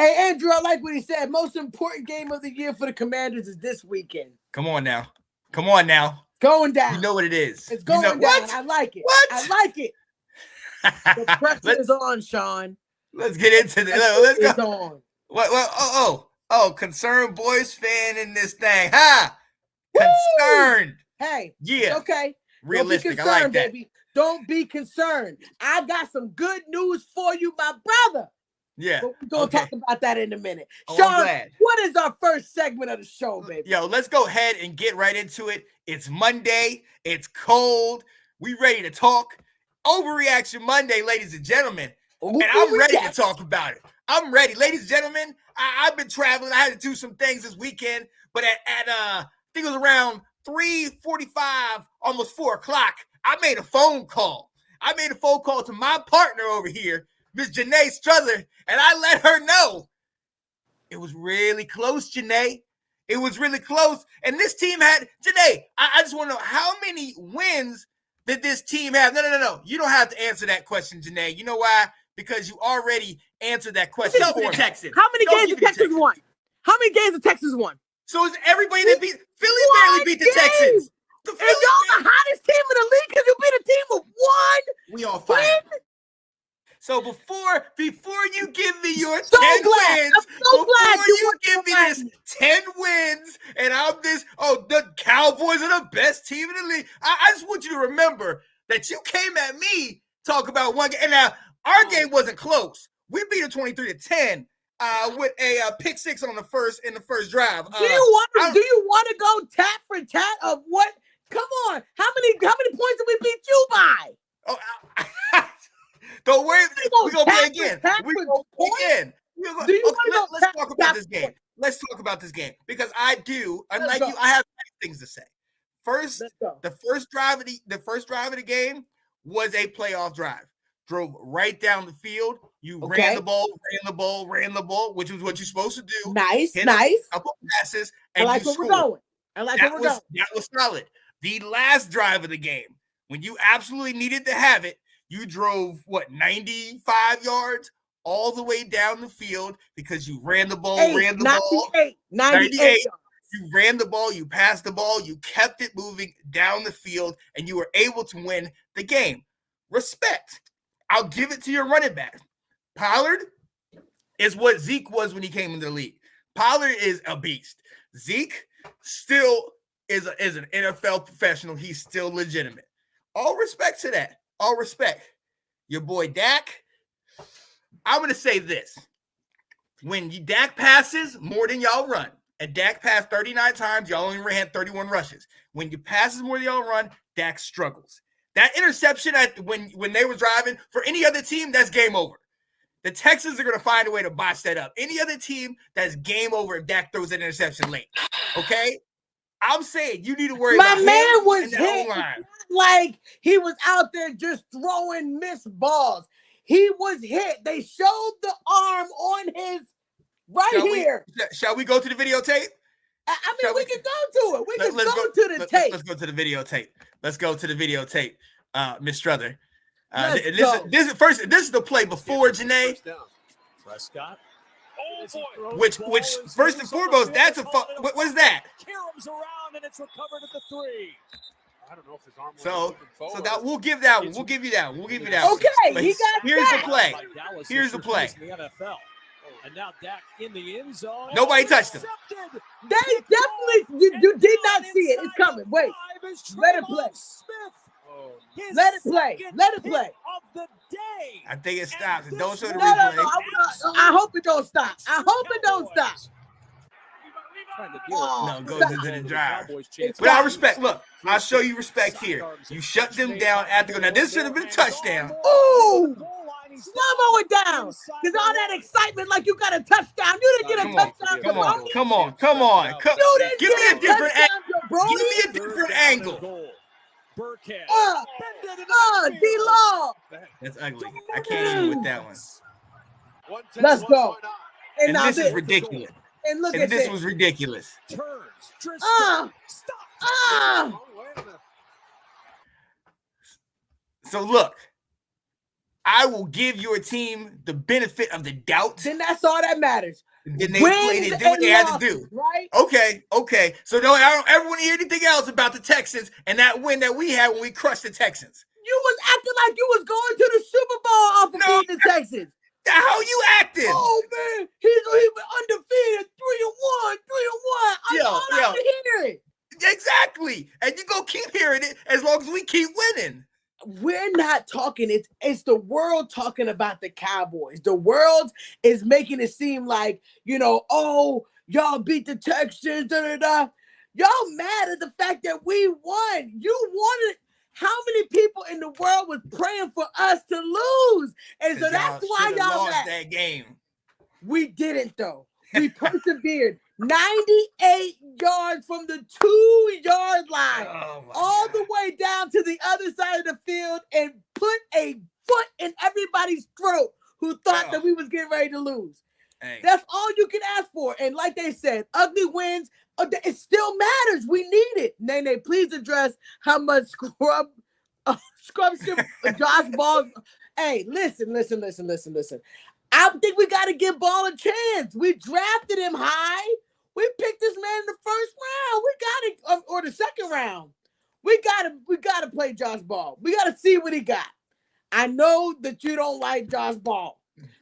Hey, Andrew, I like what he said. Most important game of the year for the Commanders is this weekend. Come on now. Come on now. Going down. You know what it is. It's going down. What? I like it. What? I like it. The pressure is on, Sean. Let's get into this. Let's go. It's on. What? Concerned boys fan in this thing. Ha! Concerned. Hey. Yeah. Okay. Realistic. I like that. Baby. Don't be concerned. I got some good news for you, my brother. Yeah. But we're going to talk about that in a minute. Oh, Sean, what is our first segment of the show, baby? Yo, let's go ahead and get right into it. It's Monday. It's cold. We ready to talk. Overreaction Monday, ladies and gentlemen. And I'm ready to talk about it. I'm ready. Ladies and gentlemen, I've been traveling. I had to do some things this weekend. But at I think it was around 3:45, almost 4 o'clock, I made a phone call. I made a phone call to my partner over here, Miss Janae Struther, and I let her know it was really close, Janae. It was really close. And this team had, Janae, I just want to know, how many wins did this team have? No. You don't have to answer that question, Janae. You know why? Because you already answered that question for the Texans. How many games the Texans won? How many games the Texans won? So is everybody that beat Philly barely beat the Texans. And y'all the hottest team in the league because you beat a team with one. We all fired. So before you give me your 10 wins, before you give me this 10 wins, and I'm this, the Cowboys are the best team in the league. I just want you to remember that you came at me talk about one game. And now our game wasn't close. We beat it 23-10 with a pick six in the first drive. Do you want to go tat for tat of what? Come on, how many points did we beat you by? Don't worry, we're gonna play again. We're gonna play again. Let's talk about this game. Let's talk about this game because I do. Unlike you, I have things to say. First, the first drive of the game was a playoff drive. Drove right down the field. You ran the ball, which was what you're supposed to do. Nice. A couple passes, and I like where we're going. That was solid. The last drive of the game, when you absolutely needed to have it, you drove 95 yards all the way down the field because you ran the ball, 98. You ran the ball, you passed the ball, you kept it moving down the field, and you were able to win the game. Respect. I'll give it to your running back. Pollard is what Zeke was when he came into the league. Pollard is a beast. Zeke still is an NFL professional. He's still legitimate. All respect to that. All respect. Your boy Dak, I'm going to say this. When Dak passes more than y'all run, and Dak passed 39 times, y'all only ran 31 rushes. When you passes more than y'all run, Dak struggles. That interception when they were driving, for any other team, that's game over. The Texans are going to find a way to botch that up. Any other team, that's game over if Dak throws that interception late. Okay? I'm saying you need to worry about him. My man was hit. Like he was out there just throwing missed balls. He was hit. They showed the arm on his here. Shall we go to the videotape? We can go to it. We can go to the tape. Let's go to the videotape. Let's go to the videotape, Miss Struther. This is the play before Janae. Prescott. Which first and foremost, that's a what is that? Kirum's around and it's recovered at the 3. I don't know if his arm so that we'll give that one. We'll give you that one. Okay, he got here's the play. Here's the play. And now Dak in the end zone. Nobody touched him. They definitely you did not see it. It's coming. Wait. Let it play. Let it play. Let it play. I think it stops. Don't show the replay. No. I hope it don't stop. I hope it don't stop. No, go to the drive. But I respect. Look, I'll show you respect here. You shut them down after. Now this should have been a touchdown. Ooh. Slow-mo it down. Because all that excitement like you got a touchdown. You didn't get a touchdown. Come on. Give me a different angle. Give me a different angle. D-Law. That's ugly. I can't even with that one. Let's go. And this is ridiculous. And look at this. Was ridiculous. So look. I will give your team the benefit of the doubt. Then that's all that matters. Then they Wins did what they had to do. Right? Okay. So I don't ever want to hear anything else about the Texans and that win that we had when we crushed the Texans. You was acting like you was going to the Super Bowl off of beating the Texans. How you acting? Oh man, he was undefeated, 3-1. I'm all out to hear it. Exactly, and you go keep hearing it as long as we keep winning. We're not talking. It's the world talking about the Cowboys. The world is making it seem like, oh, y'all beat the Texans. Y'all mad at the fact that we won. You wanted. How many people in the world was praying for us to lose? And so that's why y'all lost that game. We didn't though. We persevered. 98 yards from the 2-yard line, all the way down to the other side of the field, and put a foot in everybody's throat who thought that we was getting ready to lose. Hey. That's all you can ask for. And like they said, ugly wins, it still matters. We need it. Nene, please address how much scrub Josh Ball. Hey, listen. I think we got to give Ball a chance. We drafted him high. We picked this man in the first round. We got it, or the second round. We got to play Josh Ball. We got to see what he got. I know that you don't like Josh Ball,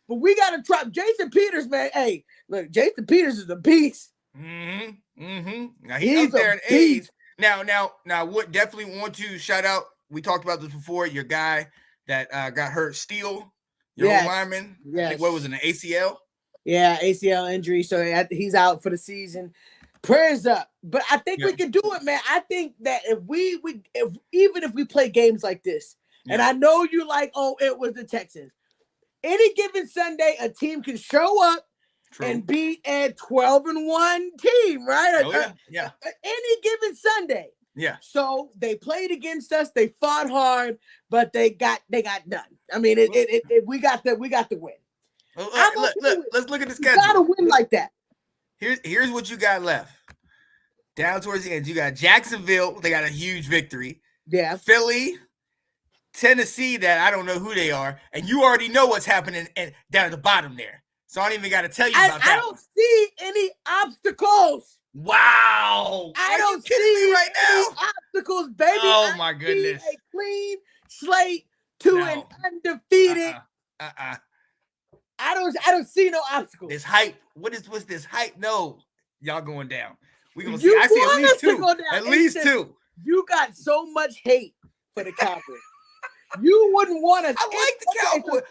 but we got to try Jason Peters, man. Hey, look, Jason Peters is a beast. Now he's up there in age. Now, what definitely want to shout out. We talked about this before. Your guy that got hurt, Steele. Your old lineman, I think, what was it, an ACL? Yeah, ACL injury. So he's out for the season. Prayers up. But I think we can do it, man. I think that even if we play games like this, and I know you like, it was the Texans. Any given Sunday, a team can show up and beat a 12-1 team, right? Any given Sunday. Yeah. So they played against us. They fought hard, but they got done. I mean, we got the win. Look, let's look at the schedule. You gotta win like that. Here's what you got left. Down towards the end, you got Jacksonville. They got a huge victory. Yeah. Philly, Tennessee, that I don't know who they are, and you already know what's happening down at the bottom there. So I don't even got to tell you about that. I don't see any obstacles. Wow. I don't see right any now. obstacles, baby. Oh my goodness. A clean slate to an undefeated. I don't see no obstacles. This hype. What's this hype? No, y'all going down. We gonna see. I see at least two. At least two. You got so much hate for the Cowboys. You wouldn't want to. I like the Cowboys.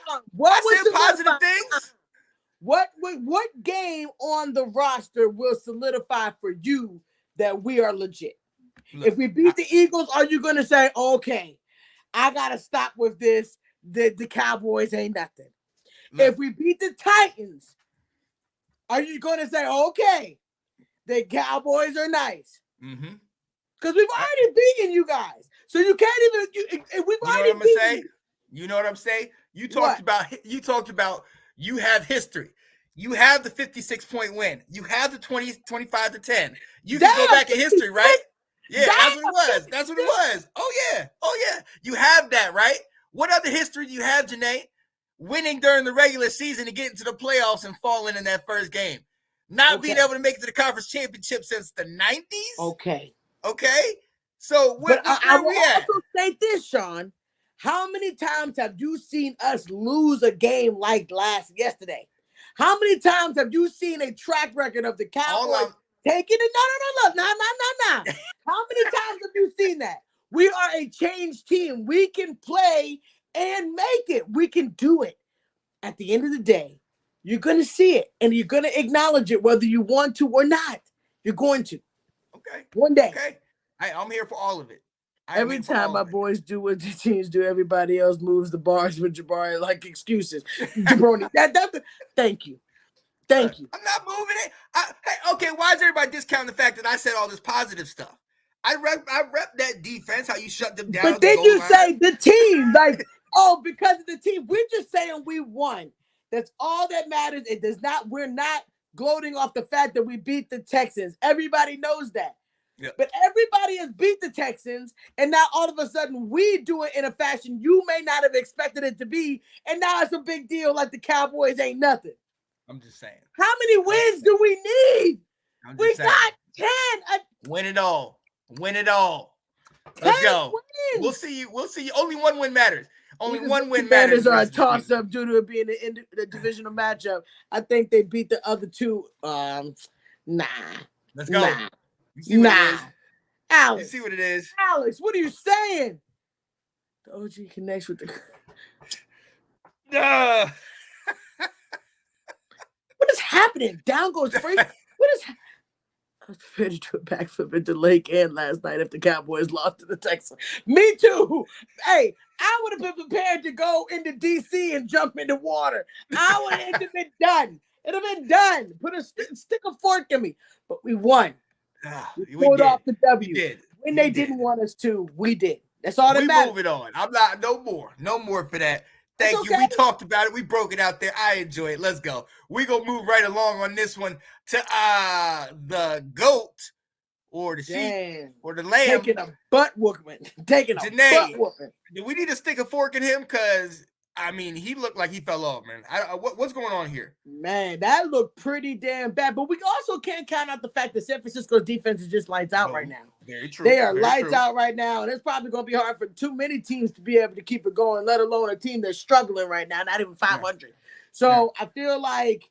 I said positive things. What game on the roster will solidify for you that we are legit? Look, if we beat the Eagles, are you going to say, okay, I got to stop with this? The Cowboys ain't nothing. Look, if we beat the Titans, are you going to say, okay, the Cowboys are nice? Because we've already beaten you guys. So you can't even, we've already beaten you. You know what I'm saying? You talked about you have history. You have the 56-point win. You have the 25-10. You can go back in history, right? Yeah, that's what it was. That's what it was. Oh yeah. You have that, right? What other history do you have, Janae? Winning during the regular season and getting to the playoffs and falling in that first game. Not being able to make it to the conference championship since the 90s. Okay. So I will also say this, Sean. How many times have you seen us lose a game like yesterday? How many times have you seen a track record of the Cowboys taking it? No. How many times have you seen that? We are a changed team. We can play and make it. We can do it. At the end of the day, you're going to see it and you're going to acknowledge it whether you want to or not. You're going to. Okay. One day. Okay. I'm here for all of it. Every time my boys do what the teams do, everybody else moves the bars with Jabari like excuses. Jabroni. Thank you. I'm not moving it. Okay, why is everybody discounting the fact that I said all this positive stuff? I rep that defense, how you shut them down. But then you say the team, because of the team. We're just saying we won. That's all that matters. We're not gloating off the fact that we beat the Texans. Everybody knows that. Yep. But everybody has beat the Texans, and now all of a sudden we do it in a fashion you may not have expected it to be, and now it's a big deal like the Cowboys ain't nothing. I'm just saying. How many wins do we need? We saying. got 10. Win it all. Win it all. Let's go. Wins. We'll see you. We'll see you. Only one win matters. Only one win matters. Commanders are a toss-up due to it being the divisional matchup. I think they beat the other two. Nah. Let's go. Nah. You see what it is. Alex. You see what it is. Alex, what are you saying? The OG connects with the. What is happening? Down goes free. What is? I was prepared to do a backflip into Lake Ann last night if the Cowboys lost to the Texans. Me too. Hey, I would have been prepared to go into DC and jump into water. It would have been done. It'd have been done. Put a stick a fork in me. But we won. We pulled off the W. We did. When they didn't want us to, we did. That's all that matters. We move it on. I'm not. No more for that. Thank you. We talked about it. We broke it out there. I enjoy it. Let's go. We're going to move right along on this one to the GOAT or the sheep or the lamb. Taking a butt whooping. Butt whooping. Do we need to stick a fork in him? Because, I mean, he looked like he fell off, man. What's going on here? Man, that looked pretty damn bad. But we also can't count out the fact that San Francisco's defense is just lights out right now. Very true. They are lights out right now, and it's probably going to be hard for too many teams to be able to keep it going, let alone a team that's struggling right now, not even 500. So I feel like,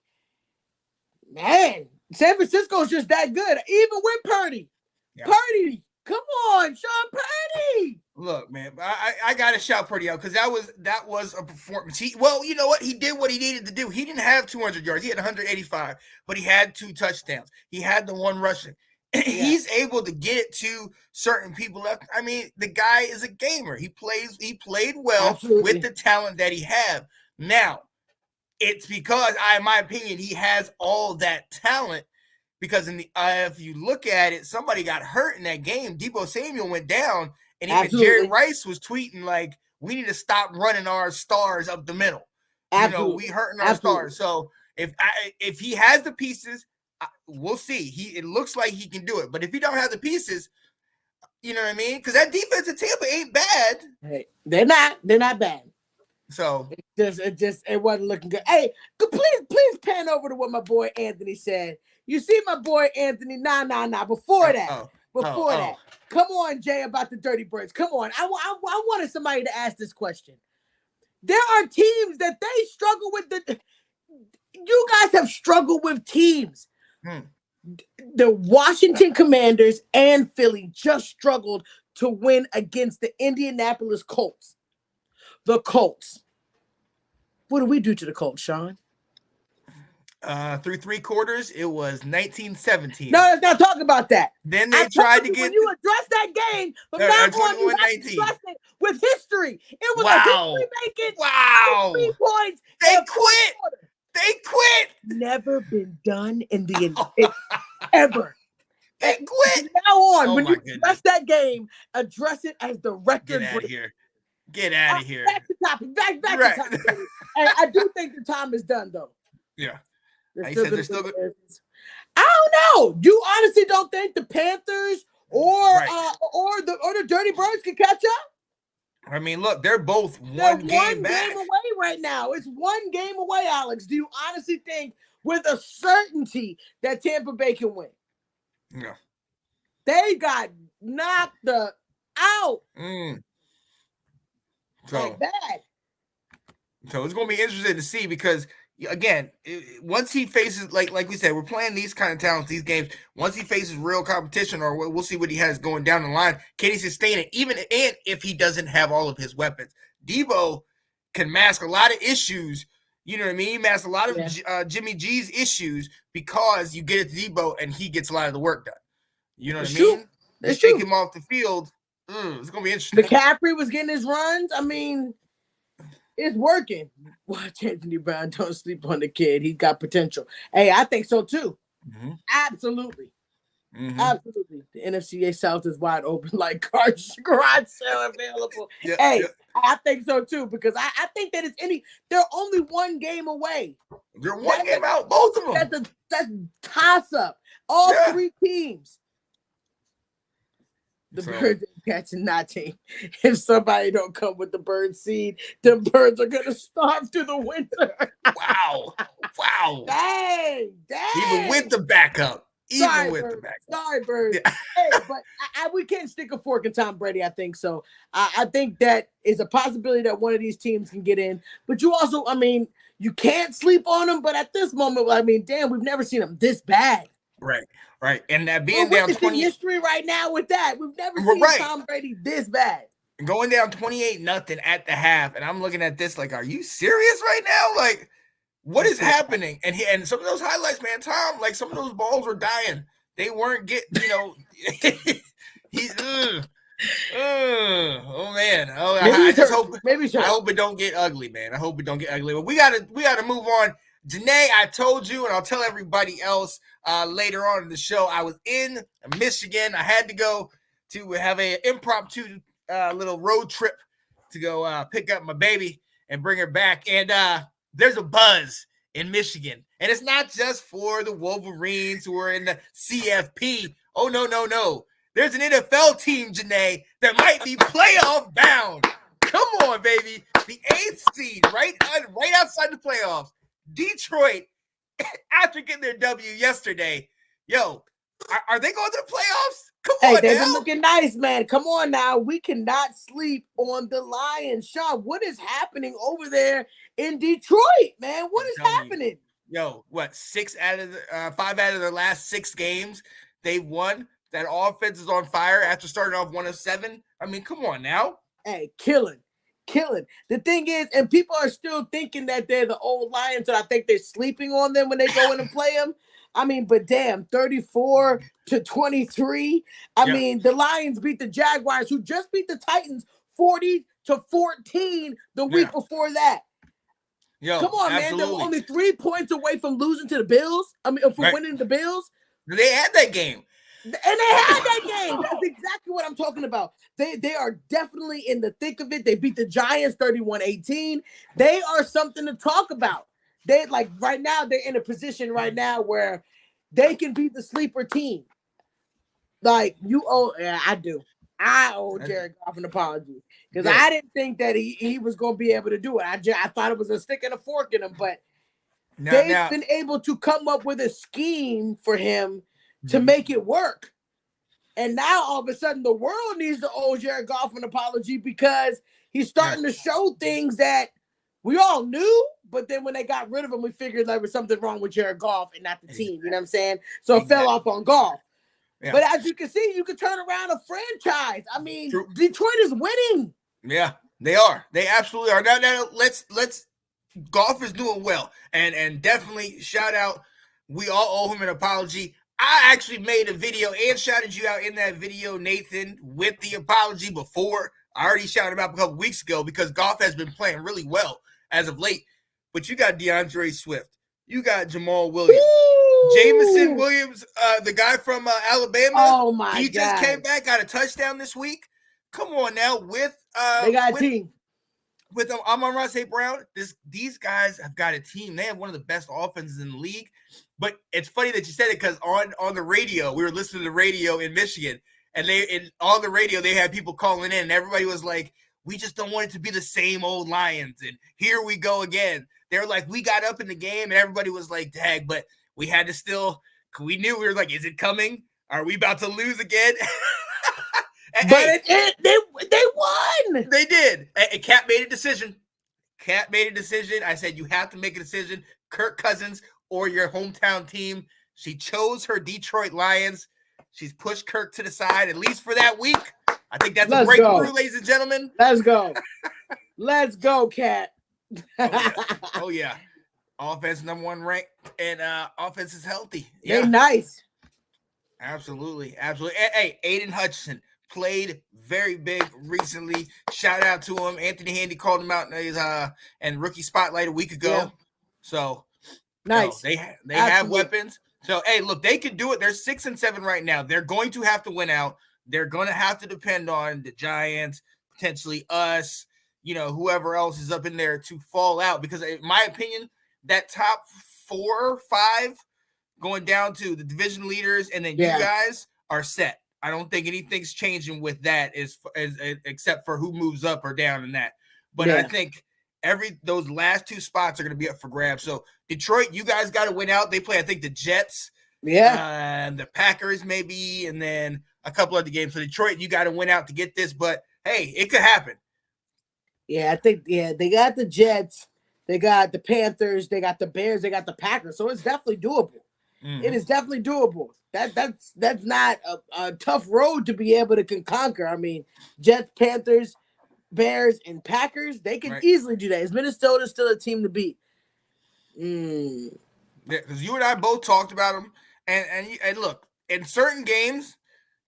man, San Francisco's just that good, even with Purdy. Purdy, come on, Sean Purdy. Look, man, I got to shout Purdy out because that was a performance. Well, you know what? He did what he needed to do. He didn't have 200 yards. He had 185, but he had 2 touchdowns. He had the 1 rushing. He's able to get it to certain people. I mean, the guy is a gamer. He played well with the talent that he have. Now, it's because, in my opinion, he has all that talent. Because if you look at it, somebody got hurt in that game. Deebo Samuel went down, and even Jerry Rice was tweeting like, "We need to stop running our stars up the middle. You know, we hurting our stars." So if he has the pieces, we'll see. It looks like he can do it, but if he don't have the pieces, you know what I mean? Because that defense in Tampa ain't bad. Hey, they're not bad. So it wasn't looking good. Hey, please pan over to what my boy Anthony said. You see my boy Anthony? Nah. Before that, come on, Jay, about the Dirty Birds. Come on, I wanted somebody to ask this question. There are teams that they struggle with. You guys have struggled with teams. The Washington Commanders and Philly just struggled to win against the Indianapolis Colts. The Colts. What do we do to the Colts, Sean? Through 3 quarters, it was 19-17. No, let's not talk about that. Then they tried to get. When you address that game, from now on, you have to address it with history. It was a history-making. 3 points. They quit. They quit. Never been done in the ever. They quit. From now on, when you address that game, address it as the record. Get out of here. Get out of here. Back to topic. Back to topic. And I do think the time is done, though. Yeah. I don't know. You honestly don't think the Panthers or the Dirty Birds can catch up? I mean, look, they're both one game away right now. It's 1 game away, Alex. Do you honestly think with a certainty that Tampa Bay can win? No. They got knocked out. So bad. So it's going to be interesting to see because, again, once he faces, like we said, we're playing these kind of talents, these games. Once he faces real competition, or we'll see what he has going down the line, can he sustain it? And if he doesn't have all of his weapons, Deebo can mask a lot of issues. You know what I mean? He masks a lot of Jimmy G's issues because you get it to Deebo and he gets a lot of the work done. You know what I mean? Let's take him off the field. It's going to be interesting. McCaffrey was getting his runs. I mean, it's working. Watch Anthony Brown. Don't sleep on the kid. He's got potential. Hey, I think so too. Absolutely. Absolutely. The NFC South is wide open like garage sale available. I think so too because I think that they're only 1 game away. They're 1 game out, both of them. That's toss up. All 3 teams. The birds ain't catching nothing. If somebody don't come with the bird seed, the birds are gonna starve through the winter. Wow. Dang. Even with the backup. Sorry, birds. Yeah. Hey, but we can't stick a fork in Tom Brady. I think so. I think that is a possibility that one of these teams can get in. But you also, I mean, you can't sleep on them. But at this moment, I mean, damn, we've never seen them this bad. Right. And that being We're down 20 history right now with that. We've never seen Tom Brady this bad. Going down 28-0 at the half, and I'm looking at this like, are you serious right now? Like, what is happening? And some of those highlights, man, Tom, like some of those balls were dying. They weren't getting, he's oh man. Oh, I hope it don't get ugly, man. I hope it don't get ugly. But we gotta move on. Janae, I told you, and I'll tell everybody else later on in the show, I was in Michigan. I had to go to have an impromptu little road trip to go pick up my baby and bring her back. And there's a buzz in Michigan. And it's not just for the Wolverines who are in the CFP. Oh, no. There's an NFL team, Janae, that might be playoff bound. Come on, baby. The 8th seed, right outside the playoffs. Detroit, after getting their W yesterday, are they going to the playoffs? Come on, they've been looking nice, man. Come on now. We cannot sleep on the Lions. Sean, what is happening over there in Detroit, man? What is happening? What? 5 out of their last 6 games they won. That offense is on fire after starting off 1-7. I mean, come on now. Hey, killing. The thing is, and people are still thinking that they're the old Lions, and I think they're sleeping on them when they go in and play them. I mean, but damn, 34-23. I mean, the Lions beat the Jaguars, who just beat the Titans 40-14 the week before that. Come on, man. They were only 3 points away from losing to the Bills. I mean, from winning the Bills. They had that game. And they had that game. That's exactly what I'm talking about. They are definitely in the thick of it. They beat the Giants 31-18. They are something to talk about. They right now, they're in a position right now where they can beat the sleeper team. I do. I owe Jared Goff an apology because I didn't think that he was going to be able to do it. I thought it was a stick and a fork in him, but they've been able to come up with a scheme for him to make it work. And now all of a sudden the world needs to owe Jared Goff an apology because he's starting to show things that we all knew, but then when they got rid of him, we figured there was something wrong with Jared Goff and not the team. You know what I'm saying? So it fell off on Goff. Yeah. But as you can see, you can turn around a franchise. I mean, Detroit is winning. Yeah, they are. They absolutely are. Now let's Goff is doing well. And definitely shout out. We all owe him an apology. I actually made a video and shouted you out in that video, Nathan, with the apology before. I already shouted him out a couple weeks ago because Goff has been playing really well as of late. But you got DeAndre Swift. You got Jamal Williams. Ooh. Jameson Williams, the guy from Alabama. Oh, my God. He just came back, got a touchdown this week. Come on now. They got a team. With Amon-Ra St. Brown, these guys have got a team. They have one of the best offenses in the league. But it's funny that you said it because on the radio, we were listening to the radio in Michigan, and on the radio they had people calling in, and everybody was like, "We just don't want it to be the same old Lions." And here we go again. They were like, "We got up in the game," and everybody was like, "Dang!" But we had to still. We knew we were like, "Is it coming? Are we about to lose again?" But they won. They did. And Kat made a decision. I said, you have to make a decision. Kirk Cousins or your hometown team. She chose her Detroit Lions. She's pushed Kirk to the side, at least for that week. I think that's a breakthrough, ladies and gentlemen. Let's go. Let's go, Kat. Oh, yeah. Offense #1 ranked, and offense is healthy. Yeah. They're nice. Absolutely. And, hey, Aiden Hutchinson played very big recently. Shout out to him. Anthony Handy called him out in his and rookie spotlight a week ago. Yeah. So nice. They have weapons. So hey, look, they can do it. They're 6-7 right now. They're going to have to win out. They're going to have to depend on the Giants, potentially us, whoever else is up in there to fall out. Because in my opinion, that top 4 or 5 going down to the division leaders and then you guys are set. I don't think anything's changing with that as except for who moves up or down in that. But I think those last 2 spots are going to be up for grabs. So Detroit, you guys got to win out. They play, I think, the Jets, the Packers maybe, and then a couple other games. So Detroit, you got to win out to get this. But hey, it could happen. Yeah, I think they got the Jets, they got the Panthers, they got the Bears, they got the Packers. So it's definitely doable. Mm-hmm. It is definitely doable. That's not a tough road to be able to conquer. I mean, Jets, Panthers, Bears, and Packers, they can easily do that. Is Minnesota still a team to beat? Yeah, because you and I both talked about them, and look, in certain games,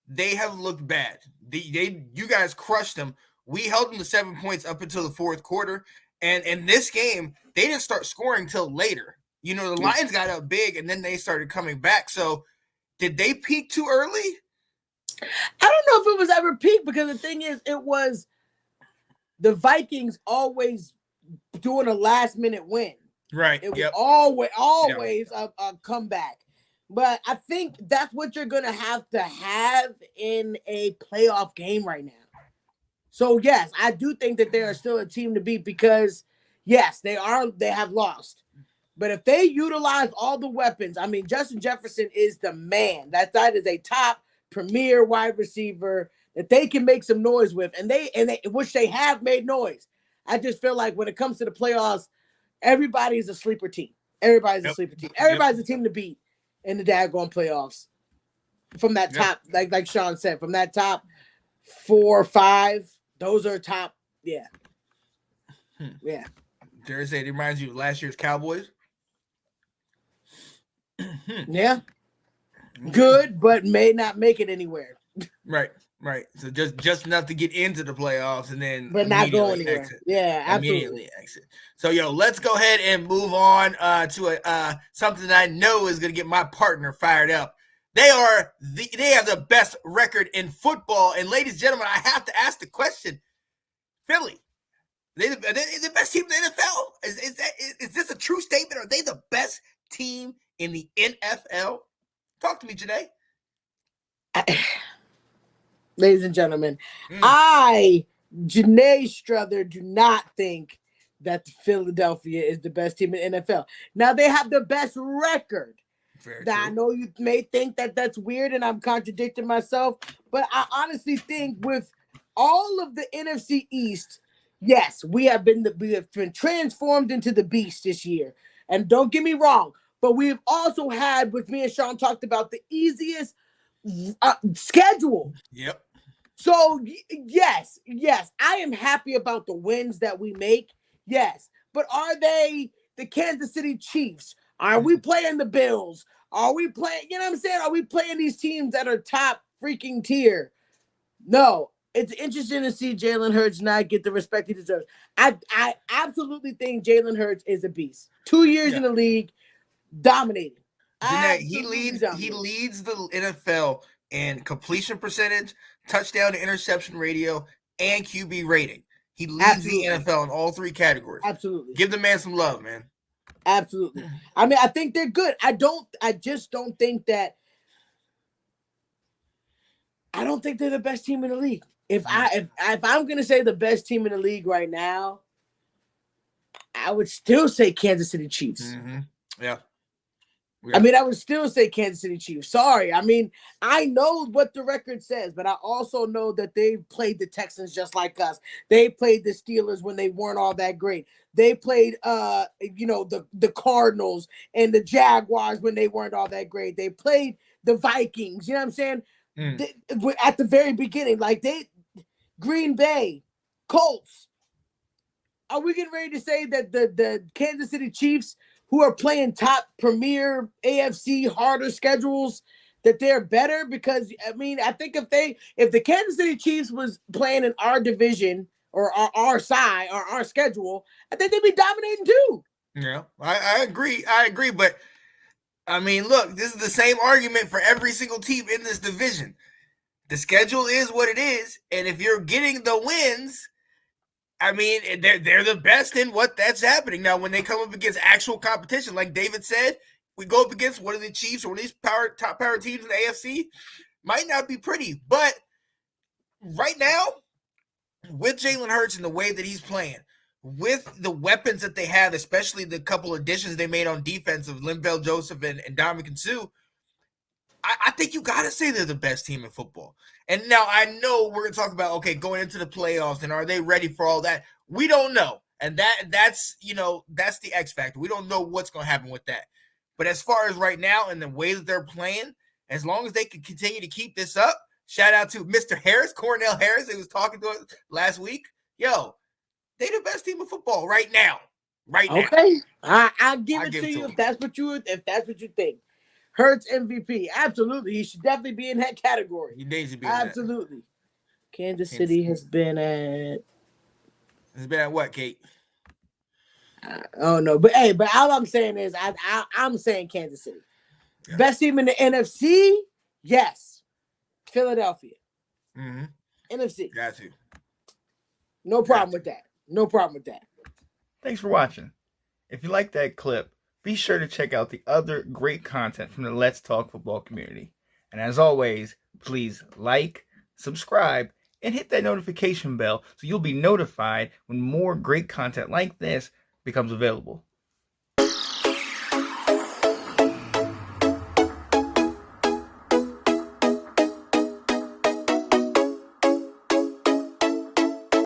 they have looked bad. You guys crushed them. We held them to 7 points up until the fourth quarter, and in this game, they didn't start scoring till later. The Lions got up big, and then they started coming back. So, did they peak too early? I don't know if it was ever peak, because the thing is, it was the Vikings always doing a last-minute win. Right. It was always a comeback. But I think that's what you're going to have in a playoff game right now. So, yes, I do think that they are still a team to beat because, yes, they have lost. But if they utilize all the weapons, I mean, Justin Jefferson is the man. That is a top premier wide receiver that they can make some noise with, and they which they have made noise. I just feel like when it comes to the playoffs, everybody's a sleeper team. Everybody's a sleeper team. Everybody's a team to beat in the daggone playoffs. From that top, like Sean said, from that top 4 or 5, those are top. Yeah. Yeah. Thursday, it reminds you of last year's Cowboys. Yeah. Good, but may not make it anywhere. Right. So just enough to get into the playoffs and then not go anywhere. Exit. Yeah, absolutely. Immediately exit. So let's go ahead and move on to something that I know is going to get my partner fired up. They have the best record in football, and ladies and gentlemen, I have to ask the question: Philly, are they the best team in the NFL? Is this a true statement? Are they the best team in the NFL? Talk to me, Janae. Ladies and gentlemen, I, Janae Struther, do not think that Philadelphia is the best team in the NFL. Now, they have the best record. I know you may think that that's weird and I'm contradicting myself, but I honestly think with all of the NFC East, yes, we have been transformed into the beast this year. And don't get me wrong, but we've also had, with me and Sean talked about, the easiest schedule. Yep. So, yes, I am happy about the wins that we make. Yes. But are they the Kansas City Chiefs? Are we playing the Bills? Are we playing, you know what I'm saying? Are we playing these teams that are top freaking tier? No. It's interesting to see Jalen Hurts not get the respect he deserves. I absolutely think Jalen Hurts is a beast. 2 years in the league, dominating. He leads the NFL in completion percentage, touchdown to interception ratio, and QB rating. He leads the NFL in all 3 categories. Absolutely. Give the man some love, man. Absolutely. I mean, I think they're good. I just don't think that. I don't think they're the best team in the league. If I'm gonna say the best team in the league right now, I would still say Kansas City Chiefs. Mm-hmm. Yeah. I mean, I would still say Kansas City Chiefs. Sorry. I mean, I know what the record says, but I also know that they played the Texans just like us. They played the Steelers when they weren't all that great. They played, the Cardinals and the Jaguars when they weren't all that great. They played the Vikings. You know what I'm saying? At the very beginning, Green Bay, Colts. Are we getting ready to say that the Kansas City Chiefs, who are playing top premier AFC harder schedules, that they're better? Because I mean, I think if the Kansas City Chiefs was playing in our division or our side or our schedule, I think they'd be dominating too. Yeah, I agree. But I mean, look, this is the same argument for every single team in this division. The schedule is what it is, and if you're getting the wins, I mean, they're the best in what that's happening. Now, when they come up against actual competition, like David said, we go up against one of the Chiefs or one of these top power teams in the AFC, Might not be pretty, but right now, with Jalen Hurts and the way that he's playing, with the weapons that they have, especially the couple additions they made on defense of Linval Joseph and Ndamukong Suh, I think you got to say they're the best team in football. And now I know we're going to talk about, okay, going into the playoffs and are they ready for all that? We don't know. And that's the X factor. We don't know what's going to happen with that. But as far as right now and the way that they're playing, as long as they can continue to keep this up, shout out to Mr. Harris, Cornell Harris, who was talking to us last week. Yo, they the best team in football right now. Right now. Okay. I'll give it to you if that's what you think. Hurts MVP. Absolutely. He should definitely be in that category. He needs to be absolutely. In that. Kansas City has been at. It's been at what, Kate? I don't know. But all I'm saying is I'm saying Kansas City. Yeah. Best team in the NFC? Yes. Philadelphia. Mm-hmm. NFC. Got to. No problem with that. No problem with that. Thanks for watching. If you like that clip, be sure to check out the other great content from the Let's Talk Football community. And as always, please like, subscribe, and hit that notification bell so you'll be notified when more great content like this becomes available.